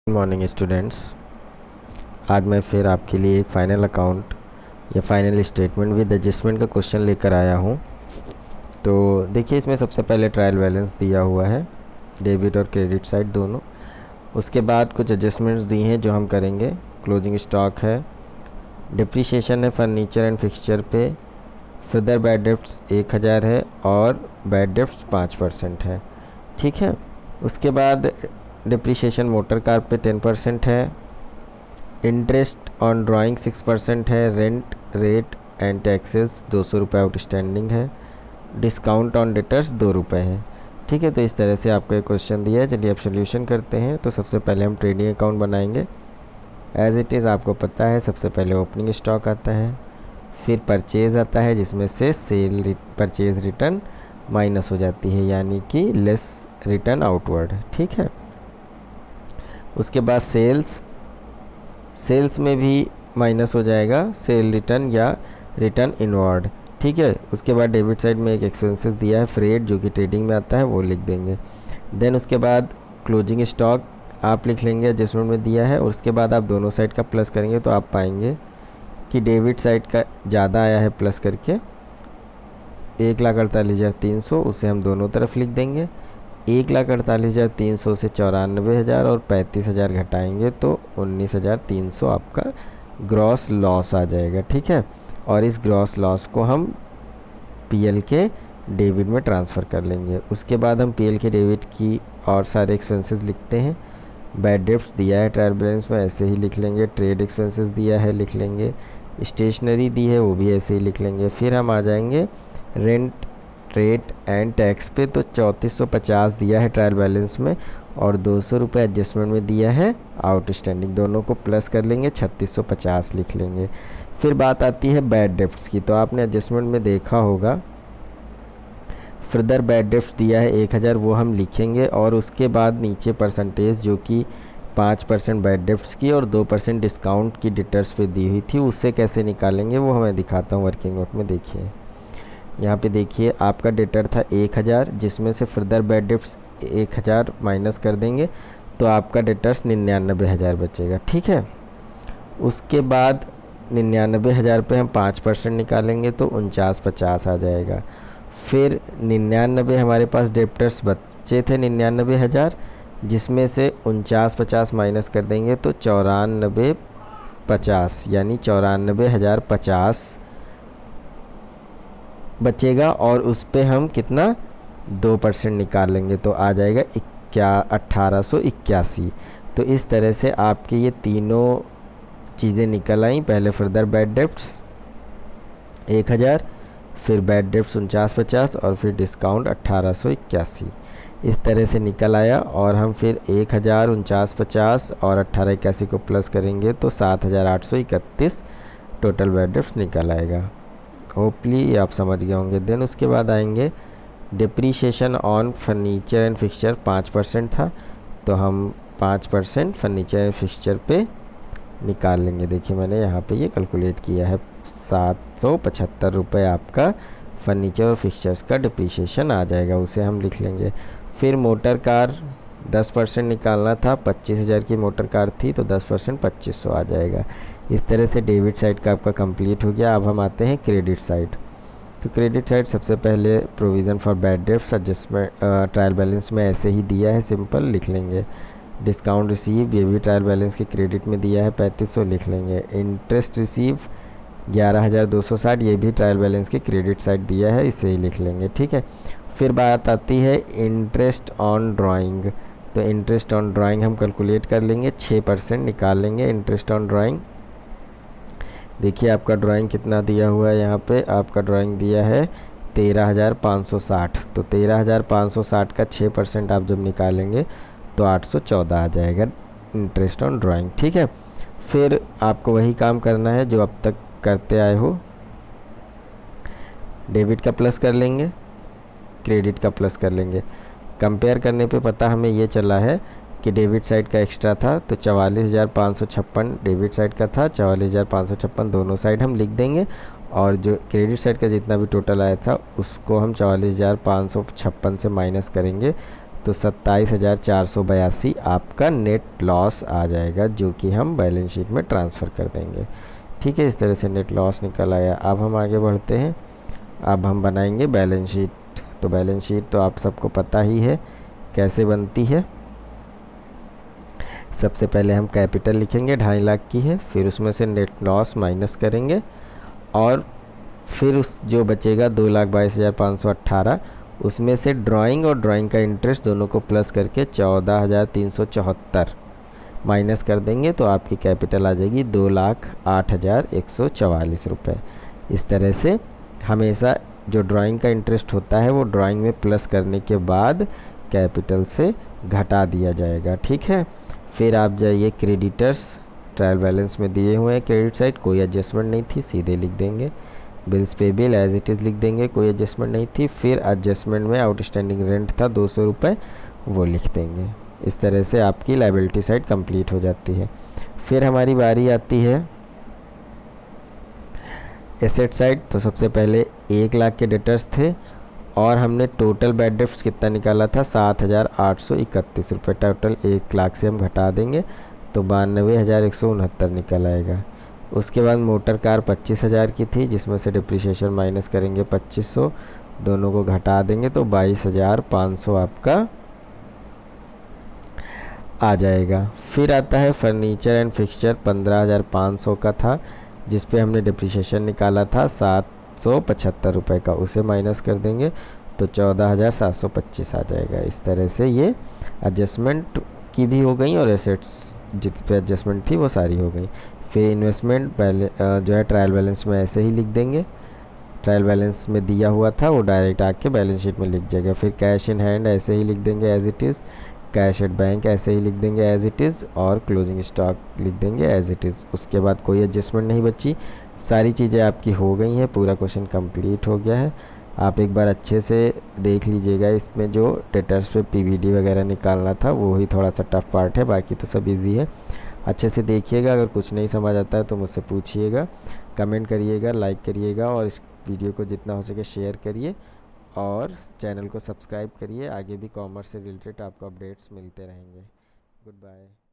Morning students. आज मैं फिर आपके लिए एक फ़ाइनल अकाउंट या फाइनल स्टेटमेंट विद एडजस्टमेंट का क्वेश्चन लेकर आया हूँ। तो देखिए, इसमें सबसे पहले ट्रायल बैलेंस दिया हुआ है, डेबिट और क्रेडिट साइड दोनों। उसके बाद कुछ एडजस्टमेंट्स दी हैं जो हम करेंगे। क्लोजिंग स्टॉक है, डिप्रिशिएशन है फर्नीचर एंड फिक्सचर पे, फर्दर बैड डेब्ट्स 1000 है और बैड डेब्ट्स 5% है। ठीक है। उसके बाद डिप्रिशिएशन मोटर कार पे 10% है, इंटरेस्ट ऑन ड्राइंग 6% है, रेंट रेट एंड टैक्सेस 200 रुपये आउटस्टैंडिंग है, डिस्काउंट ऑन डेटर्स 2 रुपये है। ठीक है। तो इस तरह से आपका एक क्वेश्चन दिया है। चलिए अब सोल्यूशन करते हैं। तो सबसे पहले हम ट्रेडिंग अकाउंट बनाएंगे। एज इट इज़ आपको पता है, सबसे पहले ओपनिंग स्टॉक आता है, फिर परचेज़ आता है जिसमें से सेल परचेज़ रिटर्न माइनस हो जाती है, यानी कि लेस रिटर्न आउटवर्ड। ठीक है। उसके बाद सेल्स में भी माइनस हो जाएगा सेल रिटर्न या रिटर्न इनवर्ड। ठीक है। उसके बाद डेबिट साइड में एक एक्सपेंसेस दिया है फ्रेट, जो कि ट्रेडिंग में आता है, वो लिख देंगे। देन उसके बाद क्लोजिंग स्टॉक आप लिख लेंगे, एडजस्टमेंट में दिया है। और उसके बाद आप दोनों साइड का प्लस करेंगे तो आप पाएंगे कि डेबिट साइड का ज़्यादा आया है प्लस करके 1,48,300, उसे हम दोनों तरफ लिख देंगे। 1,48,300 से 94,000 और 35,000 घटाएंगे तो 19,300 आपका ग्रॉस लॉस आ जाएगा। ठीक है। और इस ग्रॉस लॉस को हम पीएल के डेबिट में ट्रांसफ़र कर लेंगे। उसके बाद हम पीएल के डेबिट की और सारे एक्सपेंसेस लिखते हैं। बैड डेब्ट्स दिया है ट्रायल बैलेंस में, ऐसे ही लिख लेंगे। ट्रेड एक्सपेंसेस दिया है, लिख लेंगे। स्टेशनरी दी है, वो भी ऐसे ही लिख लेंगे। फिर हम आ जाएंगे रेंट रेट एंड टैक्स पे। तो 3450 दिया है ट्रायल बैलेंस में और 200 रुपये एडजस्टमेंट में दिया है आउटस्टैंडिंग। दोनों को प्लस कर लेंगे, 3650 लिख लेंगे। फिर बात आती है बैड डेब्ट्स की। तो आपने एडजस्टमेंट में देखा होगा, फर्दर बैड डेब्ट्स दिया है 1000, वो हम लिखेंगे। और उसके बाद नीचे परसेंटेज जो कि 5% बैड डेब्ट्स की और 2% डिस्काउंट की डिटर्स पे दी हुई थी, उससे कैसे निकालेंगे वो मैं दिखाता हूँ वर्किंग नोट में। देखिए यहाँ पे देखिए, आपका डेटर था 1000, जिसमें से फर्दर बैड डेब्ट्स 1000 माइनस कर देंगे तो आपका डेटर्स 99,000 बचेगा। ठीक है। उसके बाद 99,000 पे हम 5% निकालेंगे तो 49,50 आ जाएगा। फिर 99 हमारे पास डेटर्स बचे थे 99,000, जिसमें से 49,50 माइनस कर देंगे तो 94,50 यानी 94,050 बचेगा। और उस पे हम कितना 2% निकाल लेंगे तो आ जाएगा 1881। तो इस तरह से आपके ये तीनों चीज़ें निकल आई। पहले फर्दर बैड डेब्ट्स 1000, फिर बैड डेब्ट्स 49,50 और फिर डिस्काउंट 1881। इस तरह से निकल आया। और हम फिर 1000, 49,50 और 1881 को प्लस करेंगे तो 7,831 टोटल बैड डेब्ट्स निकल आएगा। होपली आप समझ गए होंगे। देन उसके बाद आएंगे depreciation on furniture and fixture 5% था, तो हम 5% फर्नीचर एंड फिक्सचर पे निकाल लेंगे। देखिए मैंने यहाँ पे ये कैलकुलेट किया है, 775 रुपये आपका फर्नीचर और फिक्सचर्स का डिप्रीशिएशन आ जाएगा, उसे हम लिख लेंगे। फिर मोटर कार 10% निकालना था, 25,000 की मोटर कार थी तो 10% 2500 आ जाएगा। इस तरह से डेबिट साइड का आपका कंप्लीट हो गया। अब हम आते हैं क्रेडिट साइड। तो क्रेडिट साइड सबसे पहले provision for bad debts adjustment trial balance में ऐसे ही दिया है, सिंपल लिख लेंगे। डिस्काउंट रिसीव, ये भी ट्रायल बैलेंस के क्रेडिट में दिया है, 3500 लिख लेंगे। इंटरेस्ट रिसीव 11,260, ये भी ट्रायल बैलेंस के क्रेडिट साइड दिया है, इसे ही लिख लेंगे। ठीक है। फिर बात आती है इंटरेस्ट ऑन ड्राइंग। तो इंटरेस्ट ऑन ड्राइंग हम कैलकुलेट कर लेंगे, 6% निकाल लेंगे इंटरेस्ट ऑन ड्राइंग। देखिए आपका ड्राइंग कितना दिया हुआ है, यहाँ पे आपका ड्राइंग दिया है 13,560। तो 13,560 का 6% आप जब निकालेंगे तो 814 आ जाएगा इंटरेस्ट ऑन ड्राइंग। ठीक है। फिर आपको वही काम करना है जो अब तक करते आए हो, डेबिट का प्लस कर लेंगे, क्रेडिट का प्लस कर लेंगे। कंपेयर करने पे पता हमें ये चला है कि डेबिट साइड का एक्स्ट्रा था तो 44,556 डेबिट साइड का था, 44,556 दोनों साइड हम लिख देंगे। और जो क्रेडिट साइड का जितना भी टोटल आया था उसको हम 44,556 से माइनस करेंगे तो 27,482 आपका नेट लॉस आ जाएगा, जो कि हम बैलेंस शीट में ट्रांसफ़र कर देंगे। ठीक है, इस तरह से नेट लॉस निकल आया। अब हम आगे बढ़ते हैं, अब हम बनाएंगे बैलेंस शीट। तो बैलेंस शीट तो आप सबको पता ही है कैसे बनती है। सबसे पहले हम कैपिटल लिखेंगे, 2.5 लाख की है, फिर उसमें से नेट लॉस माइनस करेंगे और फिर उस जो बचेगा 2,22,518, उसमें से ड्राइंग और ड्राइंग का इंटरेस्ट दोनों को प्लस करके 14,374 माइनस कर देंगे, तो आपकी कैपिटल आ जाएगी 2,08,144 रुपये। इस तरह से हमेशा जो ड्राइंग का इंटरेस्ट होता है वो ड्राइंग में प्लस करने के बाद कैपिटल से घटा दिया जाएगा। ठीक है, फिर आप जाइए क्रेडिटर्स, ट्रायल बैलेंस में दिए हुए हैं क्रेडिट साइड, कोई एडजस्टमेंट नहीं थी, सीधे लिख देंगे। Bills payable as it is लिख देंगे, कोई एडजस्टमेंट नहीं थी। फिर एडजस्टमेंट में आउटस्टैंडिंग रेंट था 200 रुपये, वो लिख देंगे। इस तरह से आपकी लायबिलिटी साइड कंप्लीट हो जाती है। फिर हमारी बारी आती है एसेट साइड। तो सबसे पहले 1 लाख के डेटर्स थे और हमने टोटल बैड डेट्स कितना निकाला था, 7,831 रुपये। टोटल 1 लाख से हम घटा देंगे तो 92,169 निकल आएगा। उसके बाद मोटर कार 25,000 की थी, जिसमें से डिप्रिशिएशन माइनस करेंगे 2500, दोनों को घटा देंगे तो 22,500 आपका आ जाएगा। फिर आता है फर्नीचर एंड फिक्सचर, 15,500 का था, जिस पे हमने डिप्रिशिएशन निकाला था 775 रुपये का, उसे माइनस कर देंगे तो 14,725 आ जाएगा। इस तरह से ये एडजस्टमेंट की भी हो गई और एसेट्स जिस पे एडजस्टमेंट थी वो सारी हो गई। फिर इन्वेस्टमेंट जो है ट्रायल बैलेंस में ऐसे ही लिख देंगे, ट्रायल बैलेंस में दिया हुआ था वो डायरेक्ट आके बैलेंस शीट में लिख जाएगा। फिर कैश इन हैंड ऐसे ही लिख देंगे as it is, cash at bank ऐसे ही लिख देंगे एज इट इज़, और क्लोजिंग स्टॉक लिख देंगे एज इट इज़। उसके बाद कोई एडजस्टमेंट नहीं बची, सारी चीज़ें आपकी हो गई हैं, पूरा क्वेश्चन कंप्लीट हो गया है। आप एक बार अच्छे से देख लीजिएगा, इसमें जो डेटर्स पे पीवीडी वगैरह निकालना था वो ही थोड़ा सा टफ पार्ट है, बाकी तो सब इजी है। अच्छे से देखिएगा, अगर कुछ नहीं समझ आता है तो मुझसे पूछिएगा, कमेंट करिएगा, लाइक करिएगा और इस वीडियो को जितना हो सके शेयर करिए और चैनल को सब्सक्राइब करिए। आगे भी कॉमर्स से रिलेटेड आपको अपडेट्स मिलते रहेंगे। Good bye.